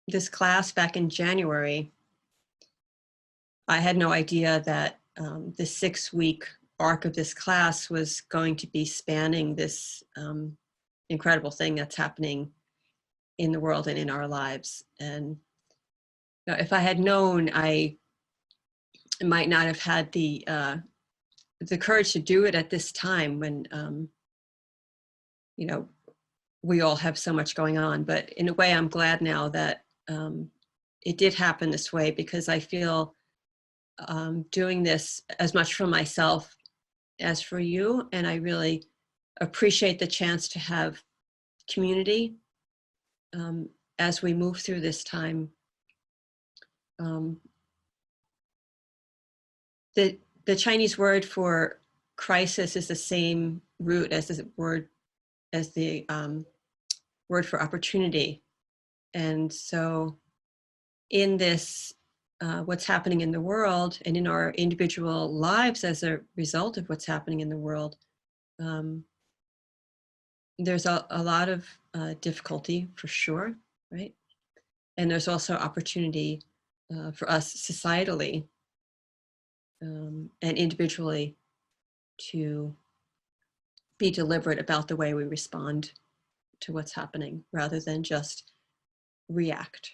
this class back in January, I had no idea that the 6-week arc of this class was going to be spanning this incredible thing that's happening in the world and in our lives. And if I had known, I might not have had the courage to do it at this time when, we all have so much going on. But in a way, I'm glad now that it did happen this way, because I feel doing this as much for myself as for you. And I really appreciate the chance to have community as we move through this time. The Chinese word for crisis is the same root as the word for opportunity. And so in this, what's happening in the world and in our individual lives as a result of what's happening in the world, there's a lot of difficulty for sure, right? And there's also opportunity for us societally and individually to be deliberate about the way we respond to what's happening rather than just react.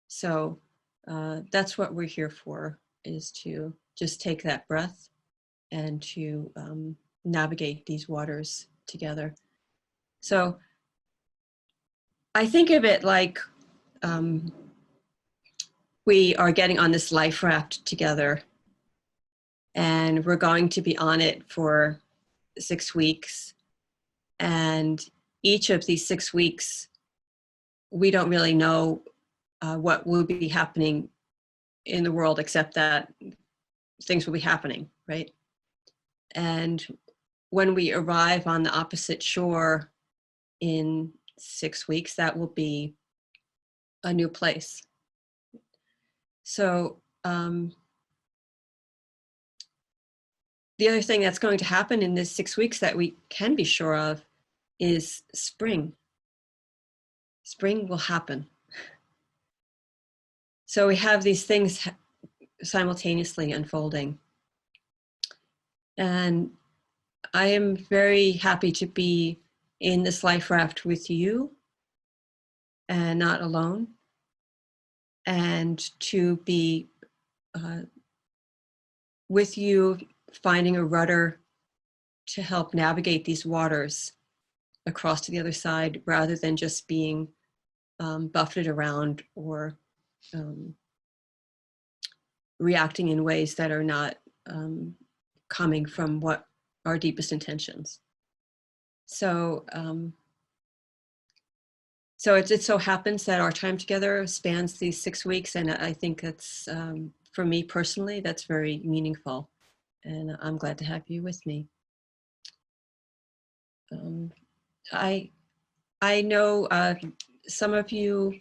So that's what we're here for, is to just take that breath and to navigate these waters together. So I think of it like we are getting on this life raft together, and we're going to be on it for 6 weeks. And each of these 6 weeks, we don't really know what will be happening in the world, except that things will be happening, right? And when we arrive on the opposite shore in 6 weeks, that will be a new place. So the other thing that's going to happen in this 6 weeks that we can be sure of is spring. Spring will happen. So we have these things simultaneously unfolding. And I am very happy to be in this life raft with you and not alone, and to be with you, finding a rudder to help navigate these waters across to the other side, rather than just being buffeted around or reacting in ways that are not coming from what our deepest intentions. So it so happens that our time together spans these 6 weeks, and I think that's, for me personally, that's very meaningful, and I'm glad to have you with me. I know some of you,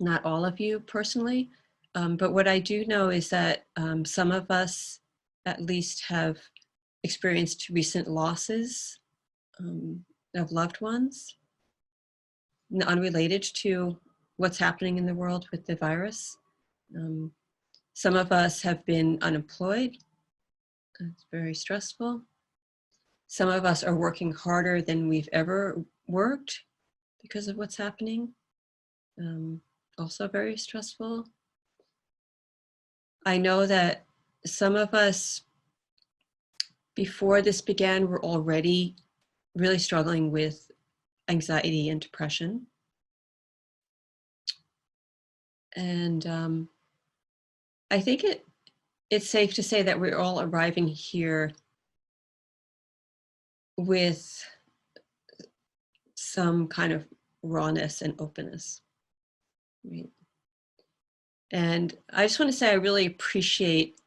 not all of you personally, but what I do know is that some of us at least have experienced recent losses of loved ones, unrelated to what's happening in the world with the virus. Some of us have been unemployed. It's very stressful. Some of us are working harder than we've ever worked because of what's happening. Also very stressful. I know that some of us, before this began, were already really struggling with anxiety and depression. And I think it's safe to say that we're all arriving here with some kind of rawness and openness. Right? And I just want to say I really appreciate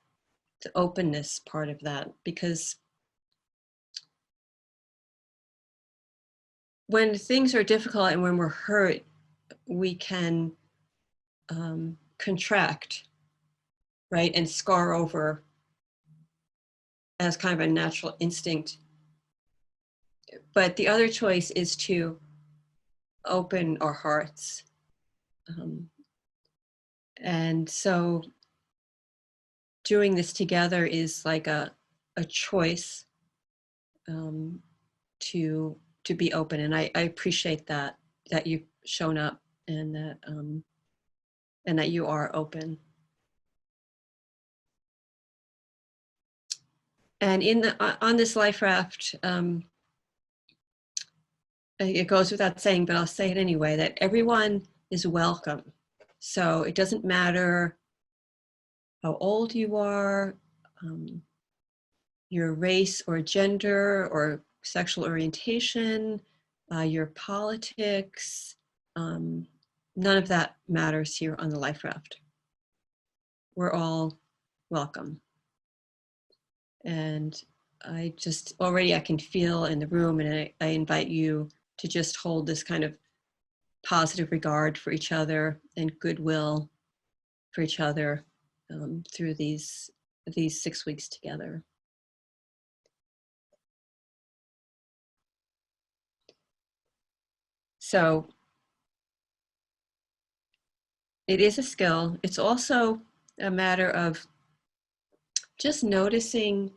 the openness part of that, because when things are difficult and when we're hurt, we can contract, right, and scar over as kind of a natural instinct. But the other choice is to open our hearts Um, and so doing this together is like a choice um, to be open. And I appreciate that you've shown up and that you are open. And in on this life raft, it goes without saying, but I'll say it anyway, that everyone is welcome. So it doesn't matter how old you are, um, your race or gender or sexual orientation, your politics. None of that matters here on the life raft. We're all welcome. And I just already I can feel in the room, and I invite you to just hold this kind of positive regard for each other and goodwill for each other through these 6 weeks together. So it is a skill. It's also a matter of just noticing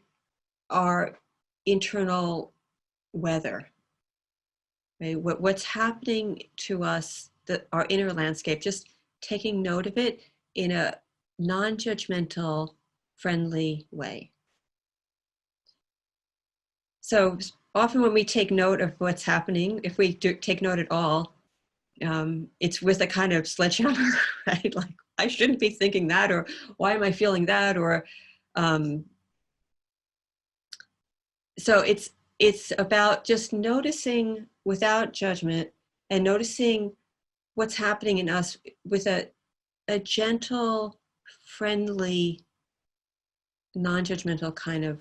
our internal weather, right? What's happening to us, our inner landscape, just taking note of it in a non-judgmental, friendly way. So often when we take note of what's happening, if we take note at all, it's with a kind of sledgehammer, right? Like, I shouldn't be thinking that, or why am I feeling that? Or so it's about just noticing without judgment and noticing what's happening in us with a gentle, friendly, non-judgmental kind of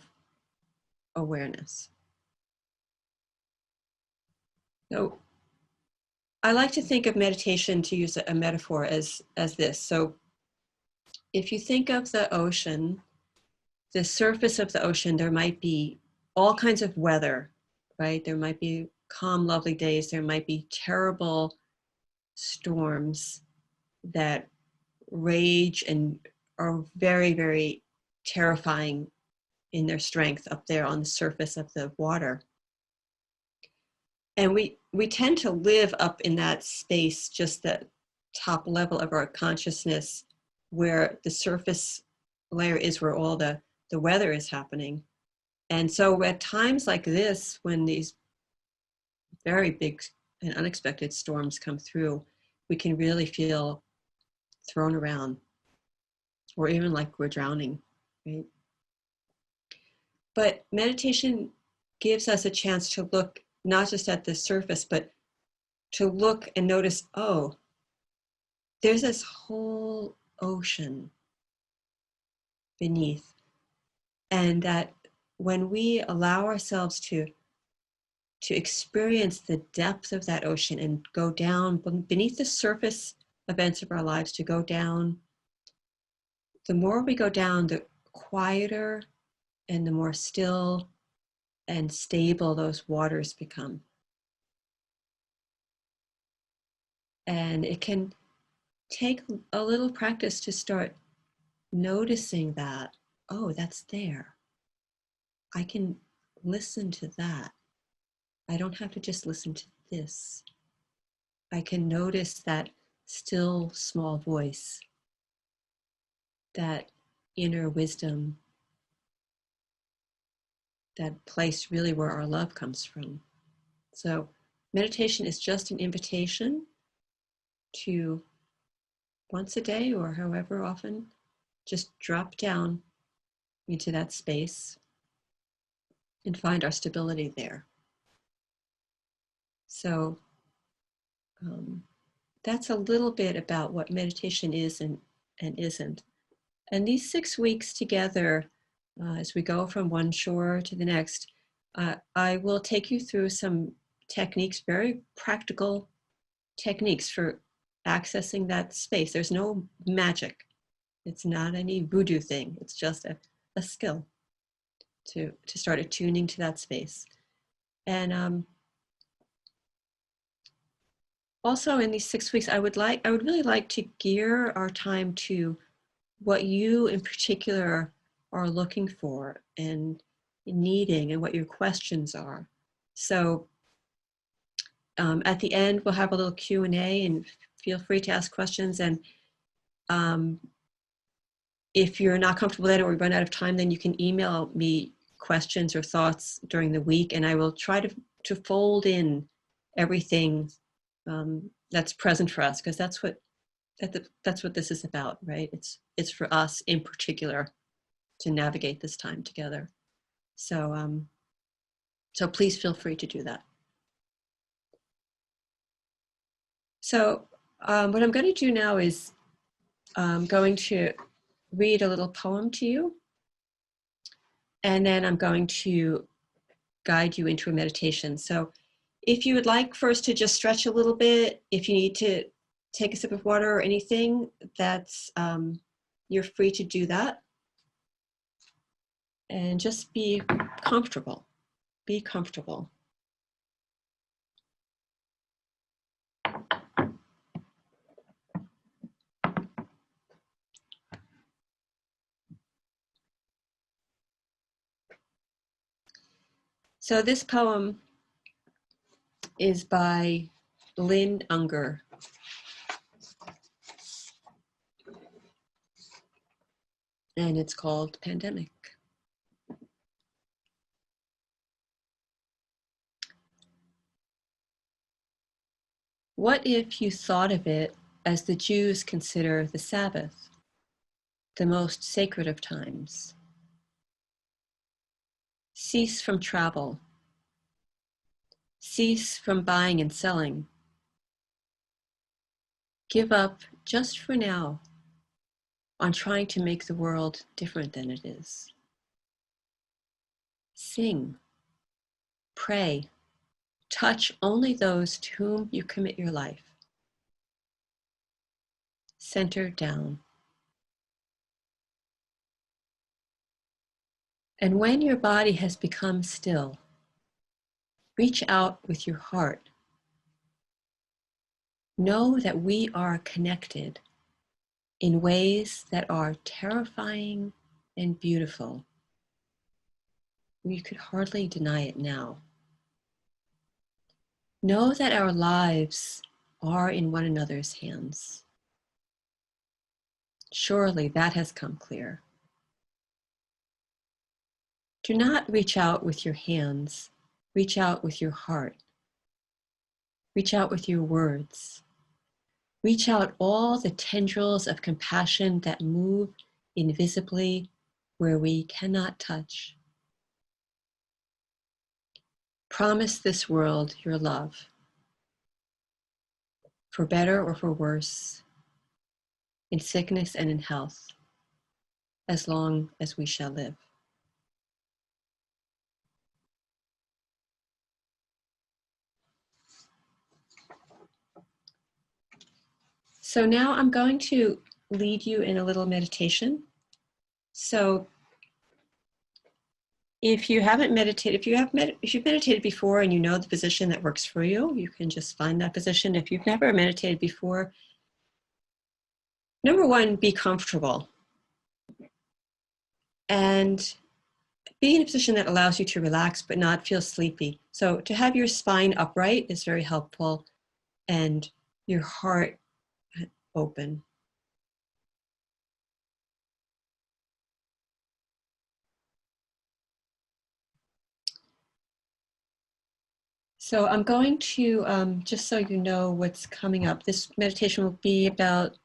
awareness. So I like to think of meditation, to use a metaphor, as this. So if you think of the ocean, the surface of the ocean, there might be all kinds of weather, right? There might be calm, lovely days. There might be terrible storms that rage and are very, very terrifying in their strength up there on the surface of the water. And we tend to live up in that space, just the top level of our consciousness, where the surface layer is where all the weather is happening. And so at times like this, when these very big and unexpected storms come through, we can really feel thrown around, or even like we're drowning, right? But meditation gives us a chance to look not just at the surface, but to look and notice, oh, there's this whole ocean beneath. And that when we allow ourselves to experience the depth of that ocean and go down beneath the surface events of our lives, to go down, the more we go down, the quieter and the more still and stable those waters become. And it can take a little practice to start noticing that, oh, that's there. I can listen to that. I don't have to just listen to this. I can notice that still small voice, that inner wisdom, that place really where our love comes from. So meditation is just an invitation to, once a day or however often, just drop down into that space and find our stability there. So that's a little bit about what meditation is and isn't. And these 6 weeks together, as we go from one shore to the next, I will take you through some techniques, very practical techniques for accessing that space. There's no magic. It's not any voodoo thing. It's just a skill to start attuning to that space. And also in these 6 weeks, I would really like to gear our time to what you in particular are looking for and needing and what your questions are. So at the end, we'll have a little Q&A, and feel free to ask questions. And if you're not comfortable then, or we run out of time, then you can email me questions or thoughts during the week, and I will try to fold in everything that's present for us, because that's what this is about, right? It's for us in particular to navigate this time together. So so please feel free to do that. So what I'm going to do now is I'm going to read a little poem to you, and then I'm going to guide you into a meditation. So if you would like first to just stretch a little bit, if you need to take a sip of water or anything, that's you're free to do that. And just be comfortable. Be comfortable. So this poem is by Lynn Unger. And it's called Pandemic. What if you thought of it as the Jews consider the Sabbath, the most sacred of times? Cease from travel. Cease from buying and selling. Give up, just for now, on trying to make the world different than it is. Sing, pray, touch only those to whom you commit your life. Center down. And when your body has become still, reach out with your heart. Know that we are connected in ways that are terrifying and beautiful. You could hardly deny it now. Know that our lives are in one another's hands. Surely that has come clear. Do not reach out with your hands. Reach out with your heart. Reach out with your words. Reach out all the tendrils of compassion that move invisibly where we cannot touch. Promise this world your love, for better or for worse, in sickness and in health, as long as we shall live. So now I'm going to lead you in a little meditation. So if you haven't meditated, if you've meditated before and you know the position that works for you, you can just find that position. If you've never meditated before, number one, be comfortable. And be in a position that allows you to relax but not feel sleepy. So to have your spine upright is very helpful, and your heart open. So I'm going to, just so you know what's coming up, this meditation will be about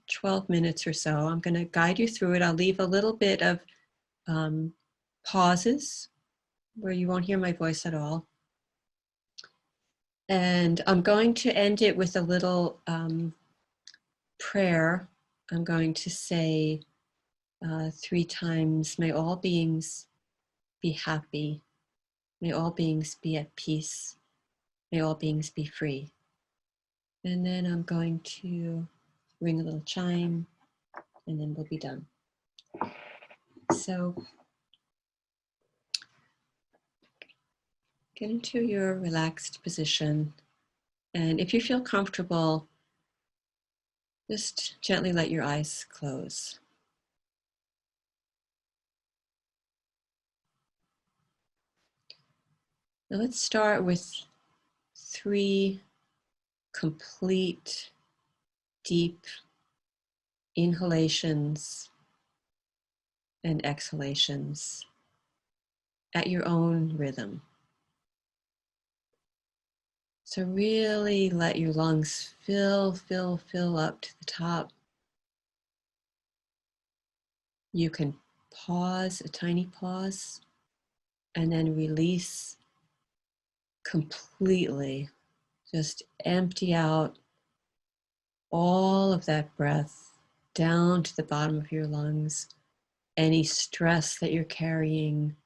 12 minutes or so. I'm going to guide you through it. I'll leave a little bit of pauses where you won't hear my voice at all. And I'm going to end it with a little prayer. I'm going to say 3 times, may all beings be happy. May all beings be at peace. May all beings be free. And then I'm going to ring a little chime, and then we'll be done. So get into your relaxed position. And if you feel comfortable, just gently let your eyes close. Now let's start with 3 complete, deep inhalations and exhalations at your own rhythm. So really let your lungs fill up to the top. You can pause, a tiny pause, and then release completely. Just empty out all of that breath down to the bottom of your lungs. Any stress that you're carrying,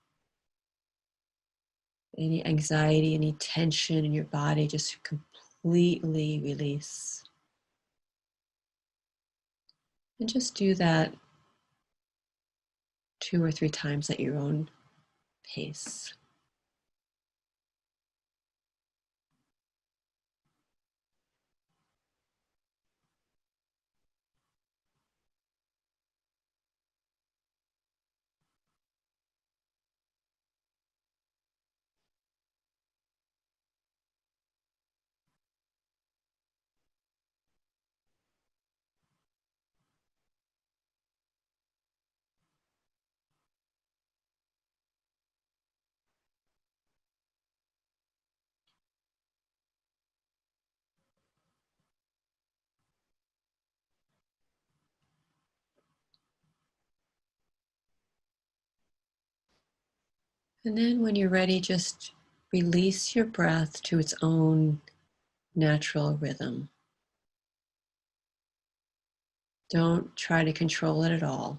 any anxiety, any tension in your body, just completely release. And just do that 2 or 3 times at your own pace. And then when you're ready, just release your breath to its own natural rhythm. Don't try to control it at all.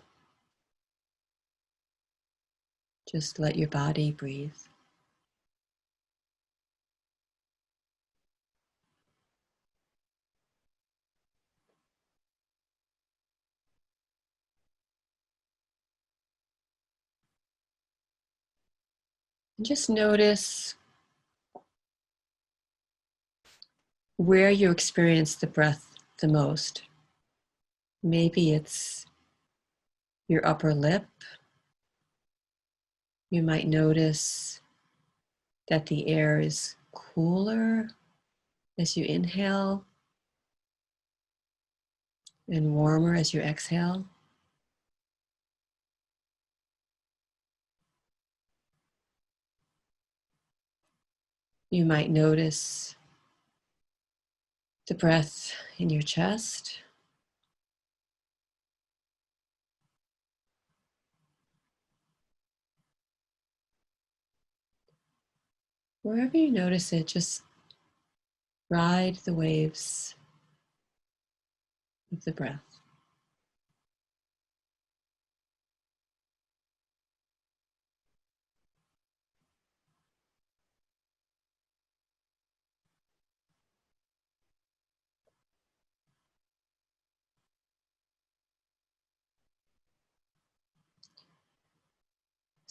Just let your body breathe. And just notice where you experience the breath the most. Maybe it's your upper lip. You might notice that the air is cooler as you inhale and warmer as you exhale. You might notice the breath in your chest. Wherever you notice it, just ride the waves of the breath.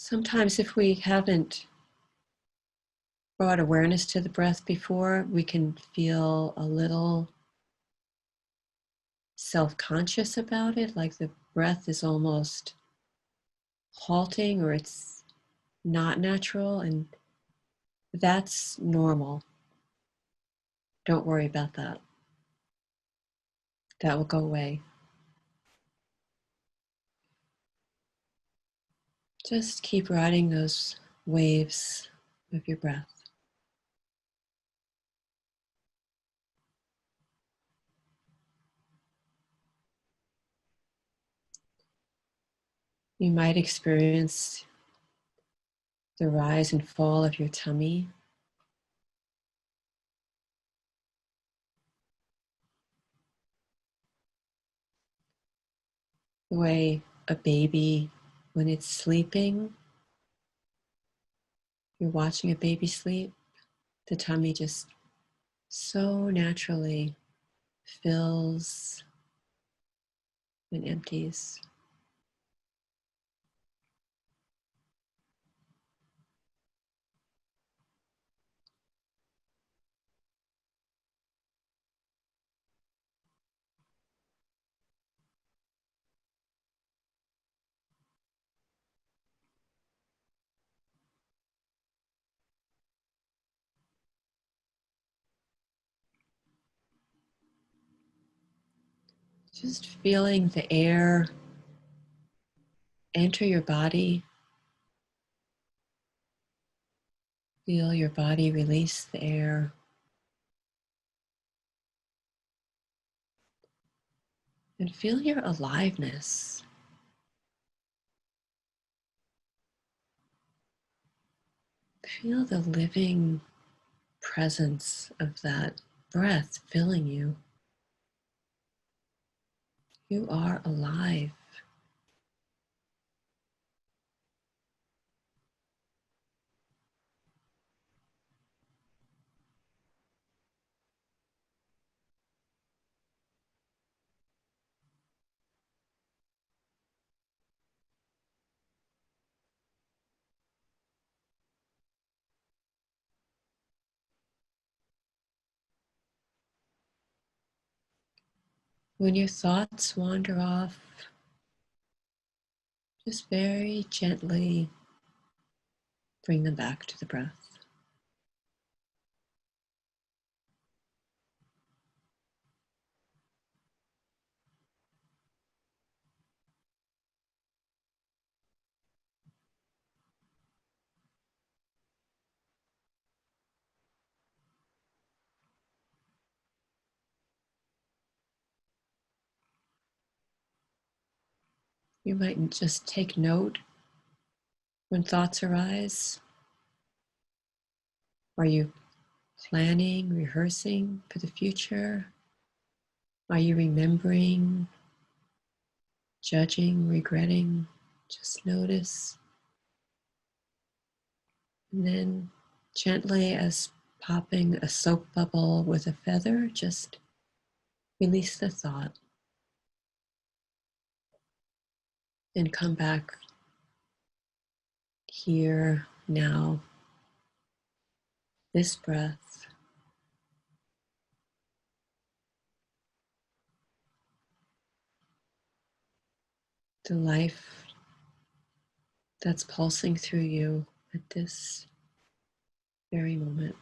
Sometimes if we haven't brought awareness to the breath before, we can feel a little self-conscious about it, like the breath is almost halting or it's not natural, and that's normal. Don't worry about that. That will go away. Just keep riding those waves of your breath. You might experience the rise and fall of your tummy. The way a baby, when it's sleeping, you're watching a baby sleep, the tummy just so naturally fills and empties. Just feeling the air enter your body. Feel your body release the air. And feel your aliveness. Feel the living presence of that breath filling you. You are alive. When your thoughts wander off, just very gently bring them back to the breath. You might just take note when thoughts arise. Are you planning, rehearsing for the future? Are you remembering, judging, regretting? Just notice. And then gently, as popping a soap bubble with a feather, just release the thought and come back here, now, this breath. The life that's pulsing through you at this very moment.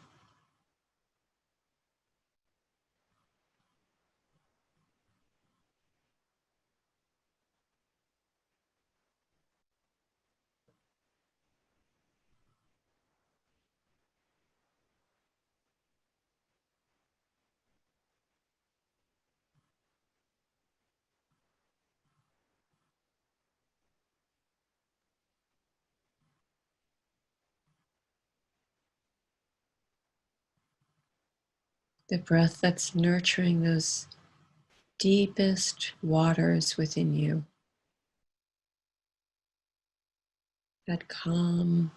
The breath that's nurturing those deepest waters within you. That calm,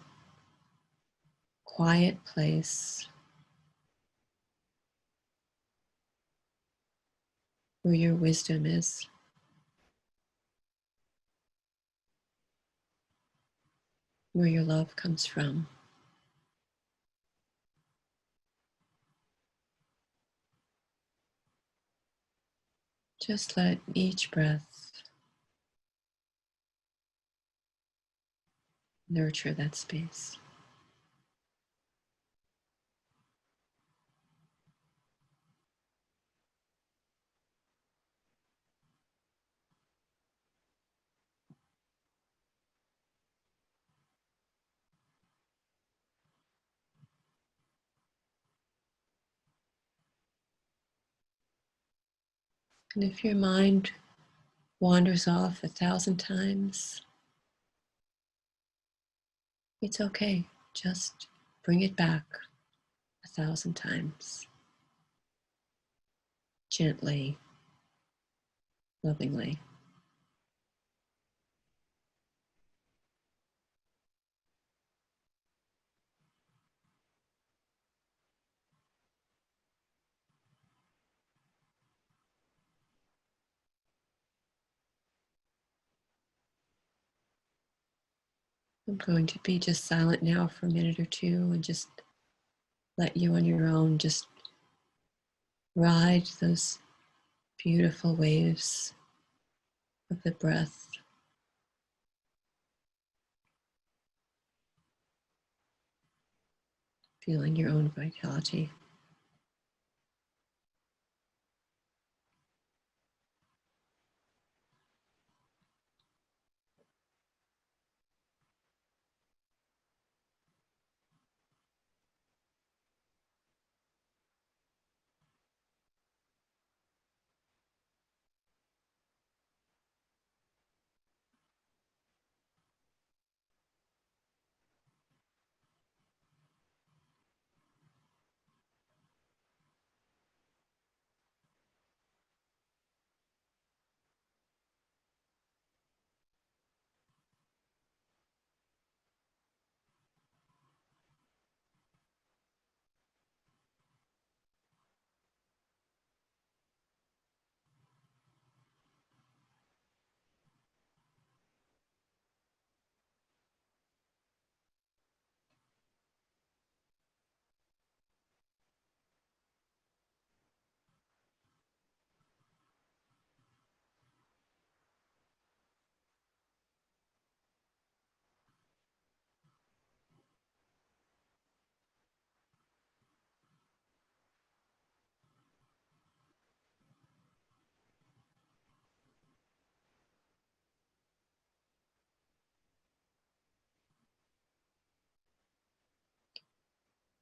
quiet place where your wisdom is, where your love comes from. Just let each breath nurture that space. And if your mind wanders off 1,000 times, it's okay. Just bring it back 1,000 times. Gently, lovingly. I'm going to be just silent now for a minute or two and just let you on your own just ride those beautiful waves of the breath, feeling your own vitality.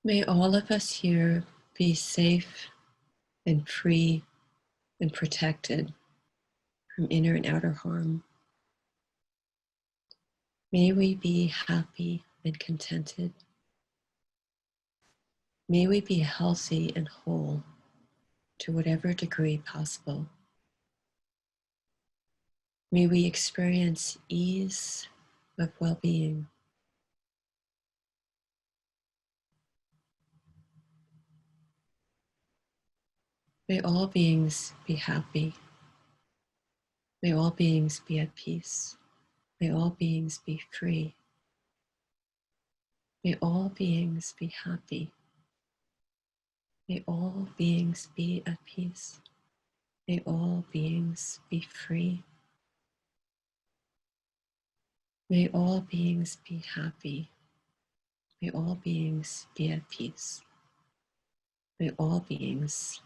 May all of us here be safe and free and protected from inner and outer harm. May we be happy and contented. May we be healthy and whole to whatever degree possible. May we experience ease of well-being. May all beings be happy. May all beings be at peace. May all beings be free. May all beings be happy. May all beings be at peace. May all beings be free. May all beings be happy. May all beings be at peace. May all beings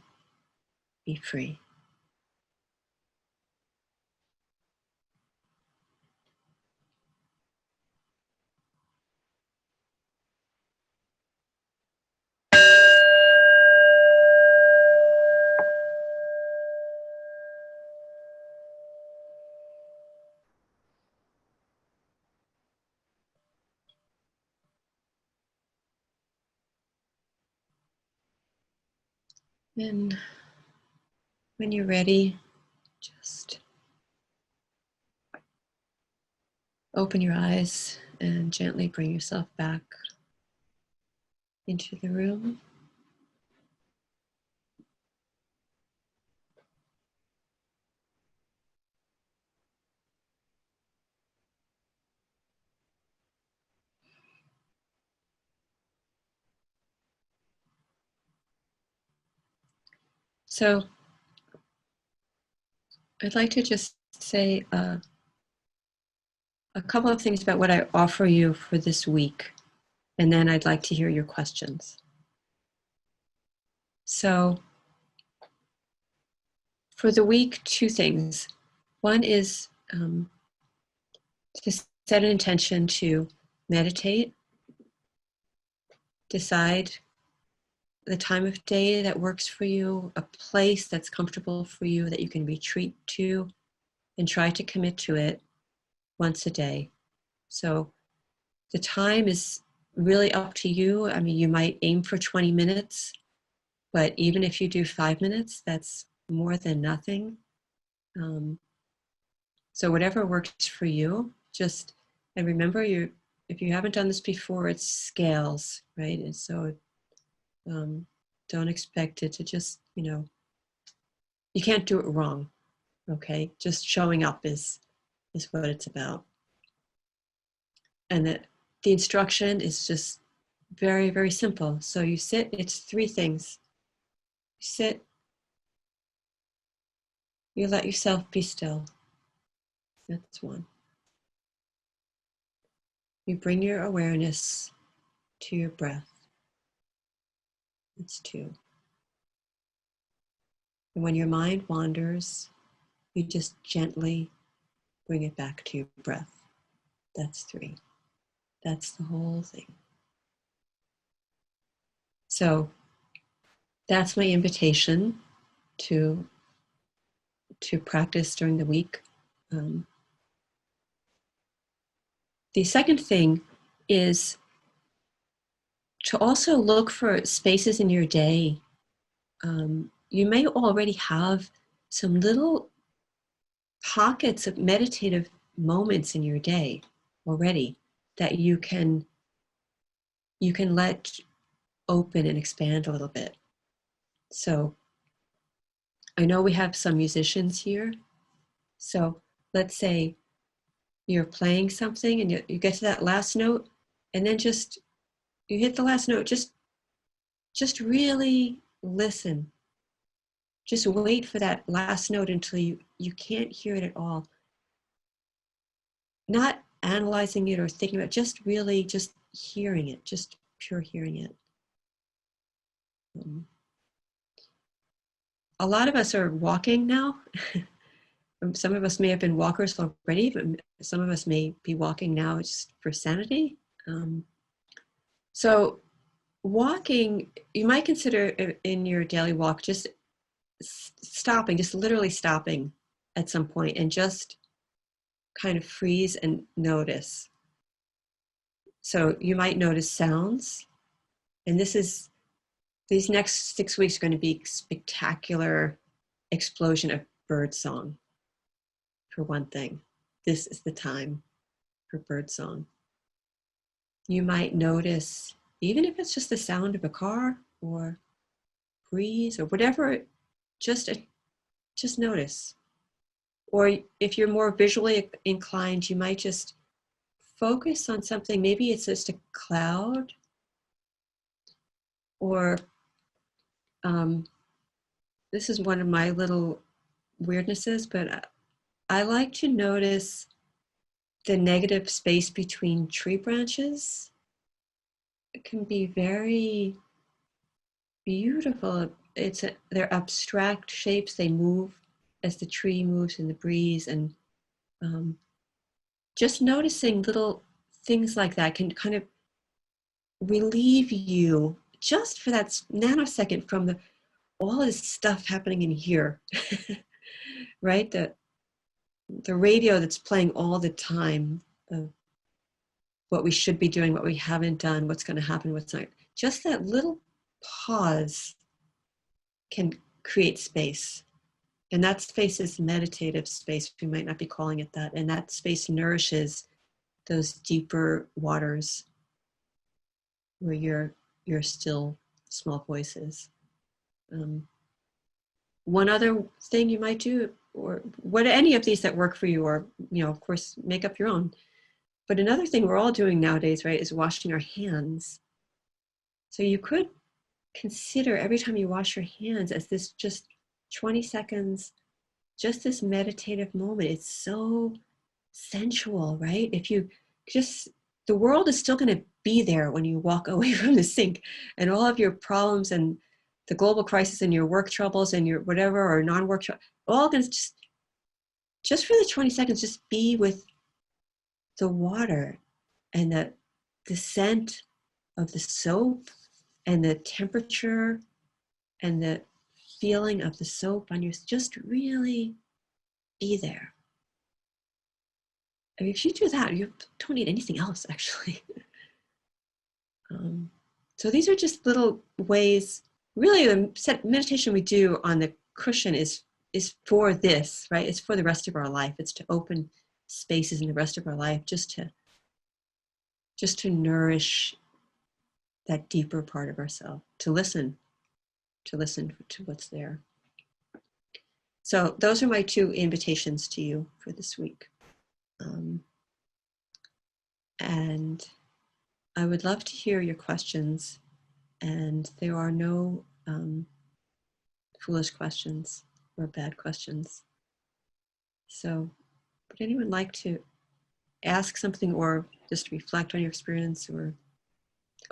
be free. And when you're ready, just open your eyes and gently bring yourself back into the room. So I'd like to just say a couple of things about what I offer you for this week, and then I'd like to hear your questions. So for the week, two things. One is to set an intention to meditate, decide the time of day that works for you, a place that's comfortable for you that you can retreat to, and try to commit to it once a day. So the time is really up to you. I mean, you might aim for 20 minutes, but even if you do 5 minutes, that's more than nothing. So whatever works for you, and remember, if you haven't done this before, it's scales, right? And so don't expect it to just, you can't do it wrong, okay? Just showing up is what it's about. And the instruction is just very, very simple. So you sit, it's three things. You sit, you let yourself be still. That's one. You bring your awareness to your breath. That's two. And when your mind wanders, you just gently bring it back to your breath. That's three. That's the whole thing. So that's my invitation to practice during the week. The second thing is to also look for spaces in your day. You may already have some little pockets of meditative moments in your day already that you can let open and expand a little bit. So I know we have some musicians here. So let's say you're playing something and you get to that last note, and then you hit the last note, just really listen. Just wait for that last note until you can't hear it at all. Not analyzing it or thinking about it, just really just hearing it, just pure hearing it. A lot of us are walking now. Some of us may have been walkers already, but some of us may be walking now just for sanity. So walking, you might consider in your daily walk just stopping, just literally stopping at some point and just kind of freeze and notice. So you might notice sounds, and these next 6 weeks are going to be spectacular explosion of bird song, for one thing. This is the time for bird song. You might notice, even if it's just the sound of a car or breeze or whatever, just notice. Or if you're more visually inclined, you might just focus on something. Maybe it's just a cloud, or this is one of my little weirdnesses, but I like to notice the negative space between tree branches. It can be very beautiful. They're abstract shapes. They move as the tree moves in the breeze, and just noticing little things like that can kind of relieve you just for that nanosecond from all this stuff happening in here, right? The radio that's playing all the time of what we should be doing, what we haven't done, what's going to happen, what's not. Just that little pause can create space. And that space is meditative space. We might not be calling it that. And that space nourishes those deeper waters where you're still small voices. One other thing you might do, or what any of these that work for you, or of course, make up your own. But another thing we're all doing nowadays, right, is washing our hands. So you could consider every time you wash your hands as this just 20 seconds, just this meditative moment. It's so sensual, right? If you just, the world is still going to be there when you walk away from the sink, and all of your problems and the global crisis and your work troubles and your whatever, or non-work trouble, all going to just for the 20 seconds, just be with the water and the scent of the soap and the temperature and the feeling of the soap on your, just really be there. I mean, if you do that, you don't need anything else, actually. So these are just little ways. Really, the meditation we do on the cushion is for this, right? It's for the rest of our life. It's to open spaces in the rest of our life, just to nourish that deeper part of ourselves, to listen to what's there. So those are my 2 invitations to you for this week. And I would love to hear your questions, and there are no foolish questions or bad questions. So would anyone like to ask something or just reflect on your experience? Or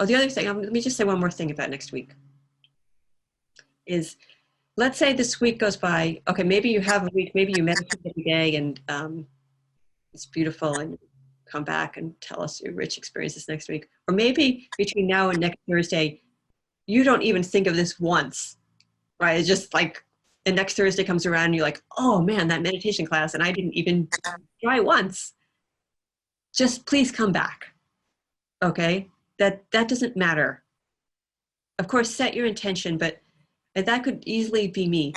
the other thing, let me just say one more thing about next week, is let's say this week goes by. Okay, maybe you have a week, maybe you meditate every day and it's beautiful, and come back and tell us your rich experiences next week. Or maybe between now and next Thursday, you don't even think of this once, right? It's just like the next Thursday comes around and you're like, oh man, that meditation class, and I didn't even try once. Just please come back, okay? That doesn't matter. Of course, set your intention, but that could easily be me.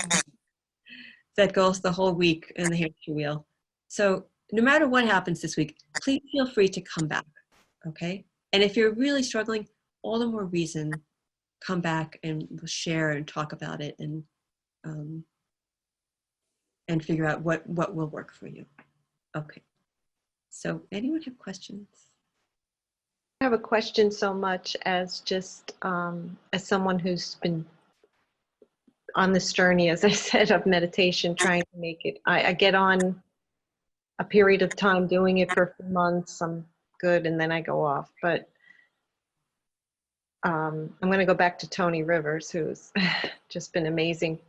That goes the whole week in the hamster wheel. So no matter what happens this week, please feel free to come back, okay? And if you're really struggling, all the more reason, come back and we'll share and talk about it and figure out what will work for you. Okay. So anyone have questions? I have a question so much as just as someone who's been on this journey, as I said, of meditation, trying to make it. I get on a period of time doing it for a few months. I'm good, and then I go off. But I'm going to go back to Tony Rivers, who's just been an amazing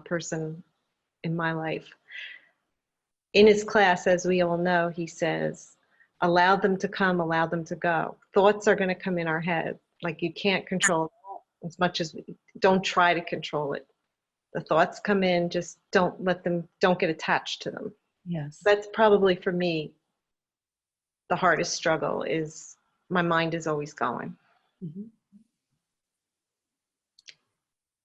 person in my life. In his class, as we all know, he says, allow them to come, allow them to go. Thoughts are going to come in our head. Like you can't control it as much as don't try to control it. The thoughts come in, just don't let them, don't get attached to them. Yes. That's probably for me, the hardest struggle is my mind is always going. Mm-hmm.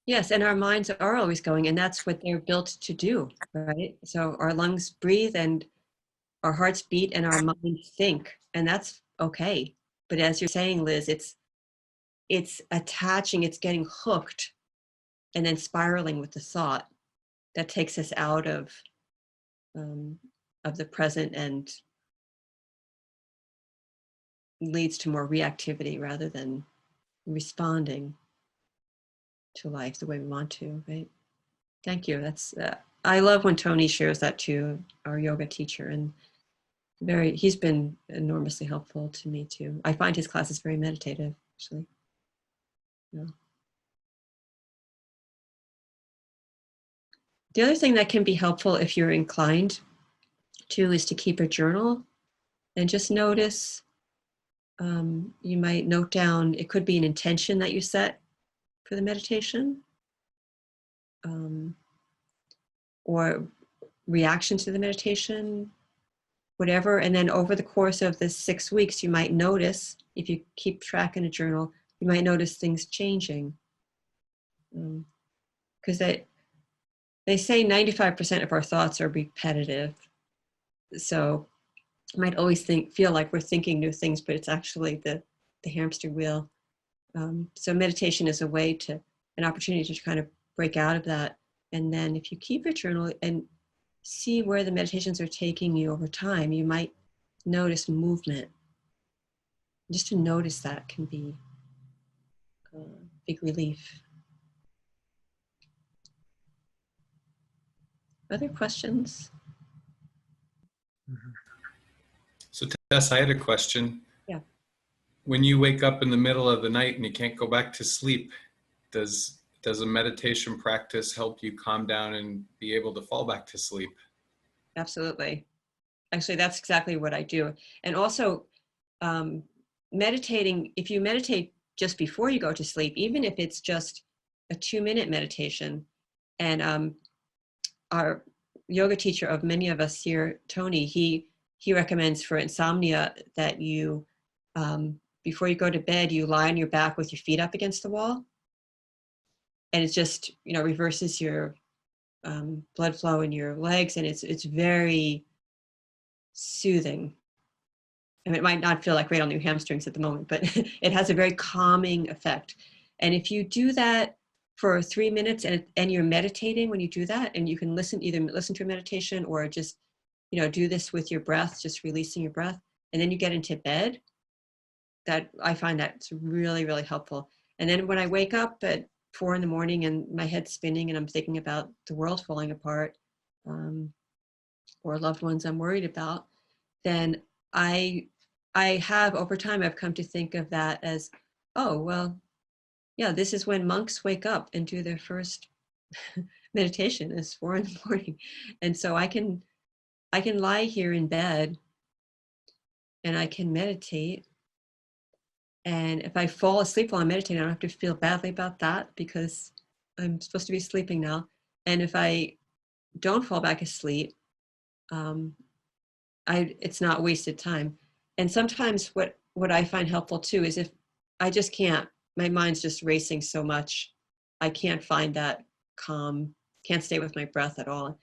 Yes, and our minds are always going, and that's what they're built to do, right? So our lungs breathe and our hearts beat and our minds think, and that's okay. But as you're saying, Liz, it's attaching, it's getting hooked, and then spiraling with the thought that takes us out um, of the present and leads to more reactivity rather than responding to life the way we want to, right? Thank you. That's I love when Tony shares that too, our yoga teacher, and he's been enormously helpful to me too. I find his classes very meditative, actually. Yeah. The other thing that can be helpful if you're inclined to is to keep a journal and just notice. You might note down, it could be an intention that you set for the meditation, or reaction to the meditation, whatever. And then over the course of the 6 weeks, you might notice, if you keep track in a journal, you might notice things changing. Because they say 95% of our thoughts are repetitive. So you might always feel like we're thinking new things, but it's actually the hamster wheel. So meditation is an opportunity to kind of break out of that. And then if you keep a journal and see where the meditations are taking you over time, you might notice movement. Just to notice that can be a big relief. Other questions? So Tess, I had a question. Yeah. When you wake up in the middle of the night and you can't go back to sleep, does a meditation practice help you calm down and be able to fall back to sleep? Absolutely. Actually, that's exactly what I do. And also, meditating, if you meditate just before you go to sleep, even if it's just a 2-minute meditation, and our yoga teacher of many of us here, Tony, he recommends for insomnia that you, before you go to bed, you lie on your back with your feet up against the wall. And it just, reverses your blood flow in your legs, and it's very soothing. I mean, it might not feel like right on your hamstrings at the moment, but it has a very calming effect. And if you do that for 3 minutes and you're meditating when you do that, and you can either listen to a meditation or just, do this with your breath, just releasing your breath, and then you get into bed, that I find that's really, really helpful. And then when I wake up at 4 a.m. and my head's spinning and I'm thinking about the world falling apart, or loved ones I'm worried about, then I have, over time, I've come to think of that as, oh, well, yeah, this is when monks wake up and do their first meditation is 4 a.m. And so I can lie here in bed and I can meditate. And if I fall asleep while I'm meditating, I don't have to feel badly about that because I'm supposed to be sleeping now. And if I don't fall back asleep, it's not wasted time. And sometimes what I find helpful too is if I just can't, my mind's just racing so much, I can't find that calm, can't stay with my breath at all,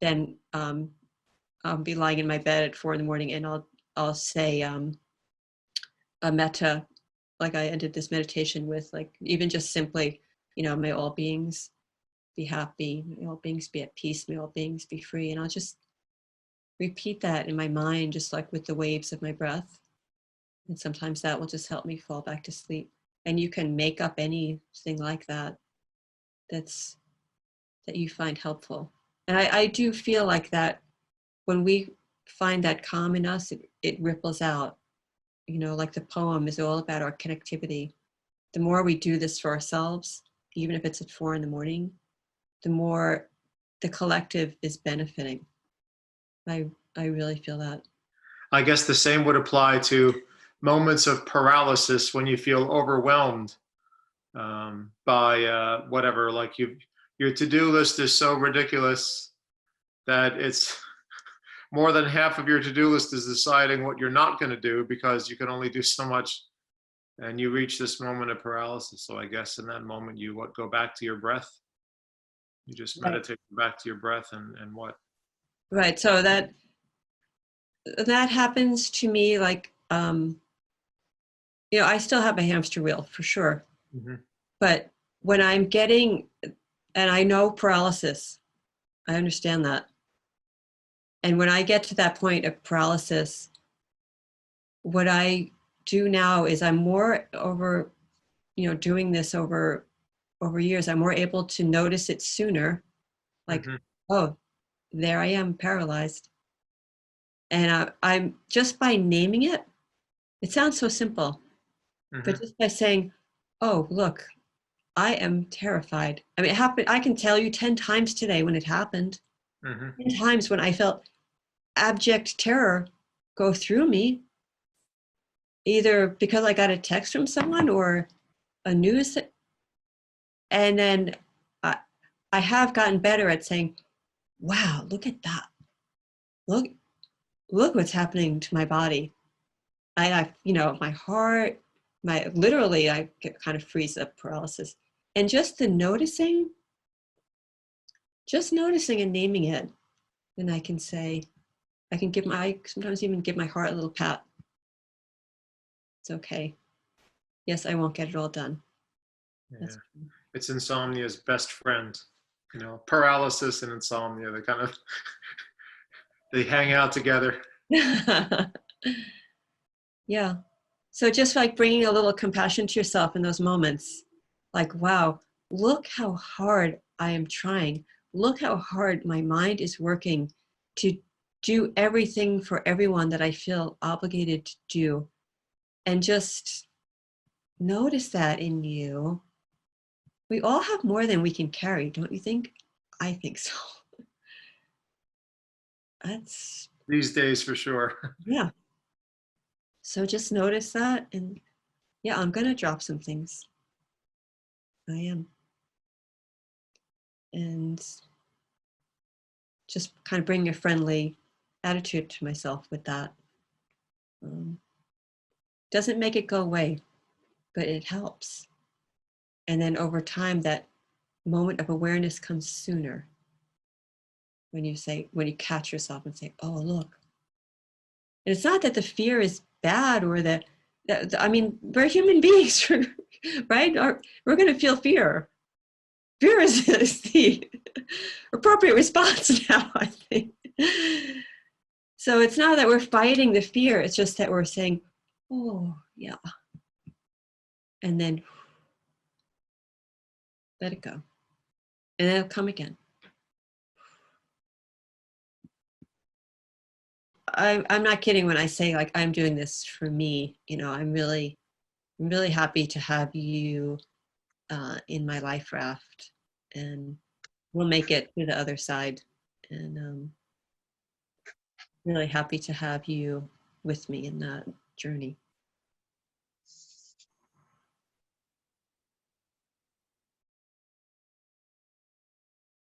then I'll be lying in my bed at 4 a.m. and I'll say a metta, like I ended this meditation with, like even just simply, may all beings be happy, may all beings be at peace, may all beings be free. And I'll just repeat that in my mind, just like with the waves of my breath. And sometimes that will just help me fall back to sleep. And you can make up anything like that that you find helpful. And I do feel like that when we find that calm in us, it ripples out. Like the poem is all about our connectivity. The more we do this for ourselves, even if it's at 4 a.m, the more the collective is benefiting. I really feel that. I guess the same would apply to moments of paralysis when you feel overwhelmed by whatever, like your to-do list is so ridiculous that it's more than half of your to-do list is deciding what you're not going to do because you can only do so much, and you reach this moment of paralysis. So I guess in that moment you go back to your breath. You just Right. meditate back to your breath and what? Right. So that happens to me, like, I still have a hamster wheel for sure. Mm-hmm. But when I'm getting, and I know paralysis, I understand that. And when I get to that point of paralysis, what I do now is I'm more over, doing this over years, I'm more able to notice it sooner. Like, Mm-hmm. oh, there I am paralyzed. And I'm just by naming it, it sounds so simple, Mm-hmm. but just by saying, oh, look, I am terrified. I mean, it happened. I can tell you 10 times today when it happened. Mm-hmm. 10 times when I felt abject terror go through me, either because I got a text from someone or a news. And then I have gotten better at saying, wow, look at that. Look what's happening to my body. I my heart, literally, I get kind of freeze up paralysis. And just noticing and naming it, then I can say, I can sometimes even give my heart a little pat. It's okay. Yes, I won't get it all done. Yeah. It's insomnia's best friend. Paralysis and insomnia, they kind of they hang out together. Yeah. So just like bringing a little compassion to yourself in those moments, like, wow, look how hard I am trying. Look how hard my mind is working to do everything for everyone that I feel obligated to do. And just notice that in you. We all have more than we can carry, don't you think? I think so. That's, These days, for sure. yeah. So just notice that. And yeah, I'm going to drop some things. I am. And just kind of bring a friendly attitude to myself with that. Doesn't make it go away, but it helps. And then over time, that moment of awareness comes sooner. When you catch yourself and say, oh, look. And it's not that the fear is bad or that I mean, we're human beings, right? We're going to feel fear. Fear is the appropriate response now, I think. So it's not that we're fighting the fear. It's just that we're saying, oh, yeah. And then let it go. And then it'll come again. I'm not kidding when I say, like, I'm doing this for me. I'm really happy to have you in my life raft, and we'll make it to the other side. And really happy to have you with me in that journey.